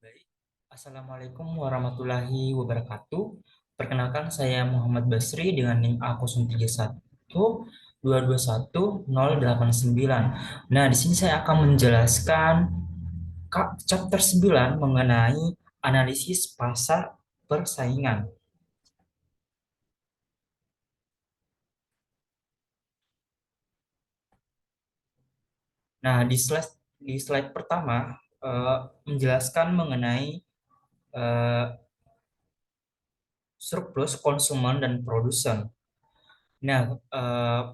Baik, Assalamualaikum warahmatullahi wabarakatuh. Perkenalkan saya Muhammad Basri dengan NIM A031221 221 089. Nah, di sini saya akan menjelaskan chapter 9 mengenai analisis pasar persaingan. Nah, di slide pertama menjelaskan mengenai eh, surplus konsumen dan produsen. Nah,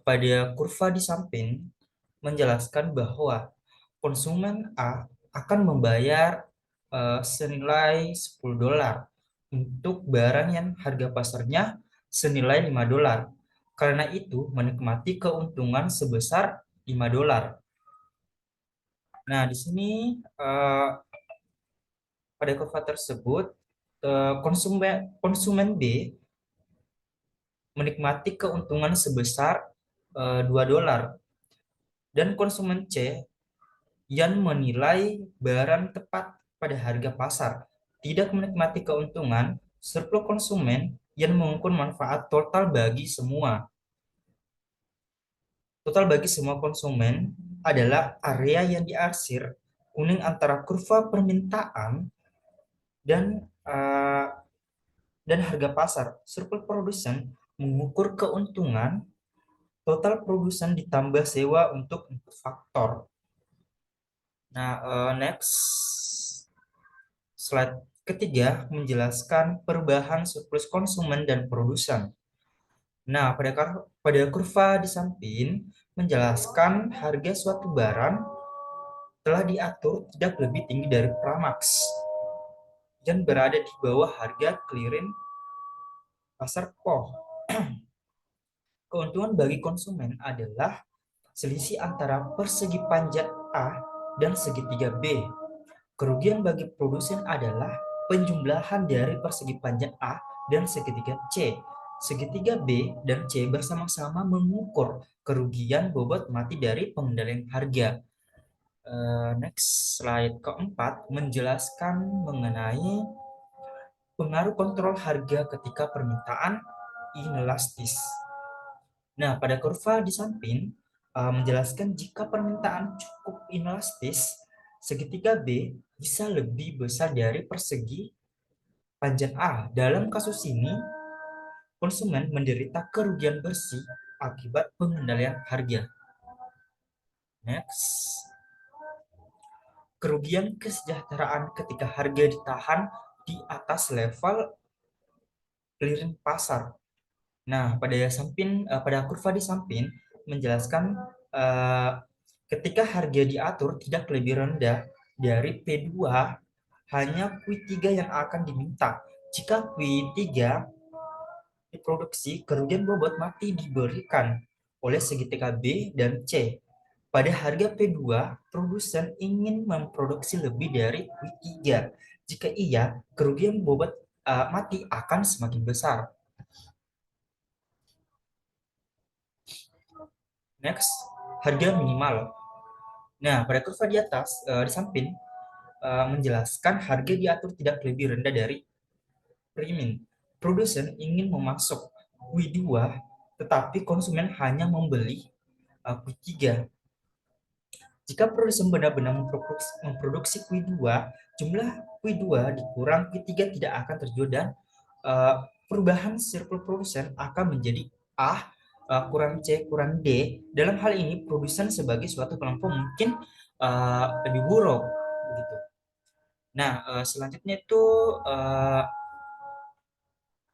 pada kurva di samping menjelaskan bahwa konsumen A akan membayar senilai $10 untuk barang yang harga pasarnya senilai $5. Karena itu, menikmati keuntungan sebesar $5. Nah, di sini eh, pada kurva tersebut konsumen konsumen B menikmati keuntungan sebesar $2 dan konsumen C yang menilai barang tepat pada harga pasar tidak menikmati keuntungan surplus konsumen yang mengukur manfaat total bagi semua. Total bagi semua konsumen adalah area yang diarsir kuning antara kurva permintaan dan uh, dan harga pasar. Surplus produsen mengukur keuntungan total produsen ditambah sewa untuk input faktor. Nah, next slide ketiga menjelaskan perubahan surplus konsumen dan produsen. Nah, pada kurva di samping menjelaskan harga suatu barang telah diatur tidak lebih tinggi dari Pramax dan berada di bawah harga clearing pasar POH. Keuntungan bagi konsumen adalah selisih antara persegi panjang A dan segitiga B. Kerugian bagi produsen adalah penjumlahan dari persegi panjang A dan segitiga C. Segitiga B dan C bersama-sama mengukur kerugian bobot mati dari pengendalian harga. Next slide keempat menjelaskan mengenai pengaruh kontrol harga ketika permintaan inelastis. Nah, pada kurva di samping menjelaskan jika permintaan cukup inelastis, segitiga B bisa lebih besar dari persegi panjang A. Dalam kasus ini, konsumen menderita kerugian bersih akibat pengendalian harga. Next, kerugian kesejahteraan ketika harga ditahan di atas level clearing pasar. Nah, pada kurva di samping menjelaskan eh, ketika harga diatur tidak lebih rendah dari P2, hanya Q3 yang akan diminta. Jika Q3 diproduksi, kerugian bobot mati diberikan oleh segitiga B dan C. Pada harga P2, produsen ingin memproduksi lebih dari Q3. Jika iya, kerugian bobot mati akan semakin besar. Next, harga minimal. Nah, pada kurva di atas, di samping, menjelaskan harga diatur tidak lebih rendah dari premium. Produsen ingin memasok Q2, tetapi konsumen hanya membeli Q3. Jika produsen benar-benar memproduksi Q2, jumlah Q2 dikurang Q3 tidak akan terjual dan perubahan surplus produsen akan menjadi A kurang C kurang D. Dalam hal ini produsen sebagai suatu kelompok mungkin lebih buruk begitu. Nah, selanjutnya itu uh,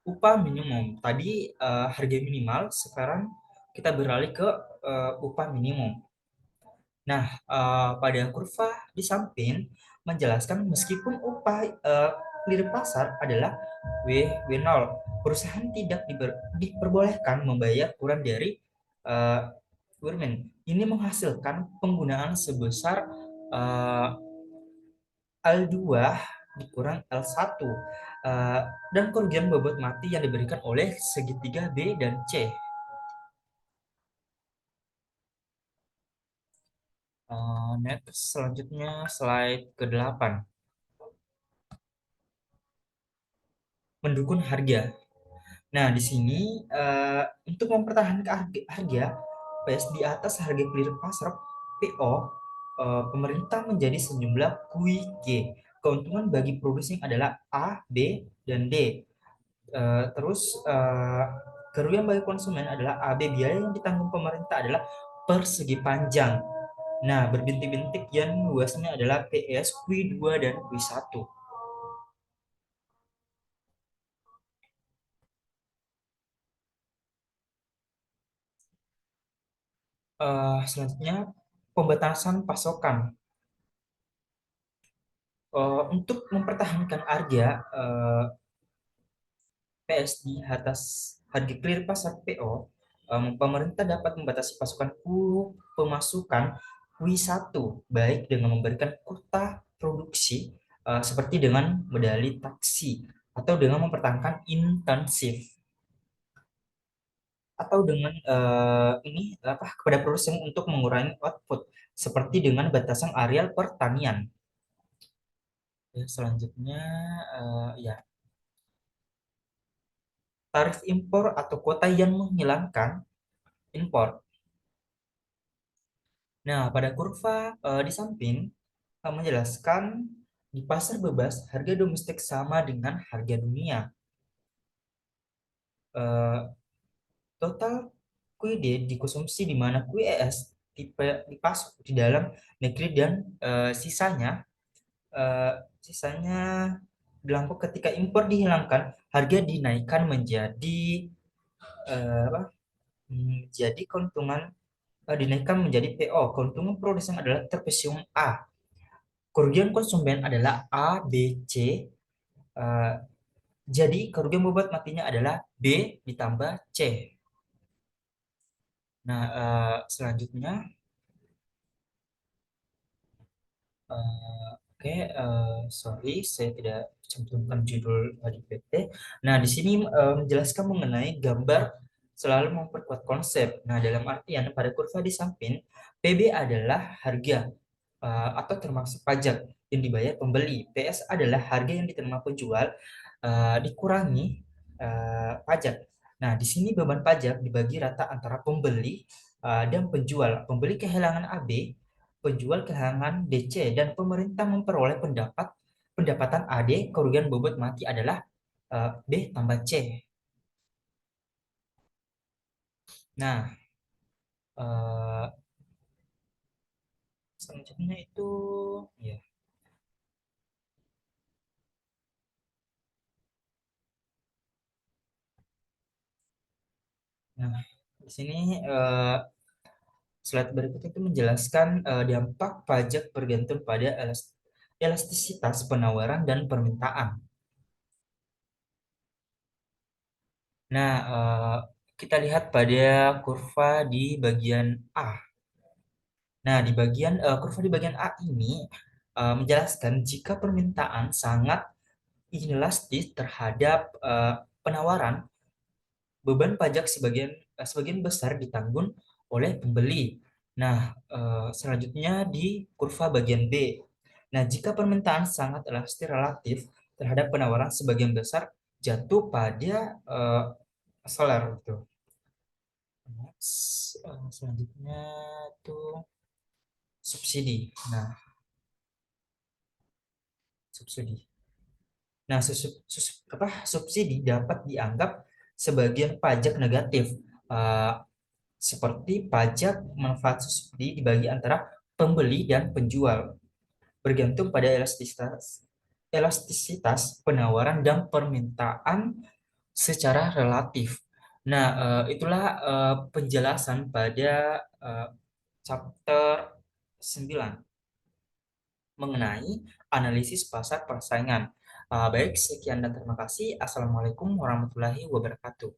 upah minimum. Tadi harga minimal, sekarang kita beralih ke upah minimum. Nah, pada kurva di samping menjelaskan meskipun upah clear pasar adalah W0, perusahaan tidak diperbolehkan membayar kurang dari uh, Wurmen. Ini menghasilkan penggunaan sebesar L2 dikurang L1 dan kerugian bobot mati yang diberikan oleh segitiga B dan C. Next, selanjutnya slide ke-8. mendukung harga. Nah, di sini untuk mempertahankan harga PS di atas harga clear pasar PO, pemerintah menjadi sejumlah QIG. Keuntungan bagi produsen adalah A, B, dan D. Terus kerugian bagi konsumen adalah AB, biaya yang ditanggung pemerintah adalah persegi panjang. Nah, berbintik-bintik yang luasnya adalah PS, Q2, dan Q1. Selanjutnya, pembatasan pasokan. Untuk mempertahankan harga PS di atas harga clear pasar PO, pemerintah dapat membatasi pasokan pemasukan Q1 baik dengan memberikan kuota produksi seperti dengan medali taksi atau dengan mempertahankan intensif atau dengan ini apa kepada produsen untuk mengurangi output seperti dengan batasan areal pertanian. Ya, selanjutnya ya tarif impor atau kuota yang menghilangkan impor. Nah, pada kurva di samping menjelaskan di pasar bebas harga domestik sama dengan harga dunia. Eh, Total QID dikonsumsi di mana QES dipasok di dalam negeri dan sisanya eh, sisanya belangko ketika impor dihilangkan, harga dinaikkan menjadi apa? Menjadi keuntungan dinaikkan menjadi PO. Keuntungan produsen adalah terpesium A. Kerugian konsumen adalah A, B, C. Eh, jadi kerugian bobot matinya adalah B ditambah C. Nah, selanjutnya, oke, sorry, saya tidak cantumkan judul di PT. Nah, di sini menjelaskan mengenai gambar selalu memperkuat konsep. Nah, dalam artian pada kurva di samping, PB adalah harga atau termasuk pajak yang dibayar pembeli. PS adalah harga yang diterima penjual dikurangi pajak. Nah, di sini beban pajak dibagi rata antara pembeli dan penjual. Pembeli kehilangan AB, penjual kehilangan DC, dan pemerintah memperoleh pendapatan AD. Kerugian bobot mati adalah B tambah C. Nah, eh, selanjutnya itu ya. Nah, di sini slide berikut itu menjelaskan dampak pajak bergantung pada elastisitas penawaran dan permintaan. Nah, kita lihat pada kurva di bagian A. Nah, di bagian kurva di bagian A ini menjelaskan jika permintaan sangat inelastis terhadap penawaran, beban pajak sebagian besar ditanggung oleh pembeli. Nah, selanjutnya di kurva bagian B. Nah, jika permintaan sangat elastis relatif terhadap penawaran, sebagian besar jatuh pada seller gitu. Selanjutnya tuh subsidi. Nah, subsidi. Nah, subsidi dapat dianggap sebagian pajak negatif. Eh, Seperti pajak manfaat subsidi dibagi antara pembeli dan penjual, bergantung pada elastisitas penawaran dan permintaan secara relatif. Nah, itulah penjelasan pada eh, chapter 9 mengenai analisis pasar persaingan. Baik, sekian dan terima kasih. Assalamualaikum warahmatullahi wabarakatuh.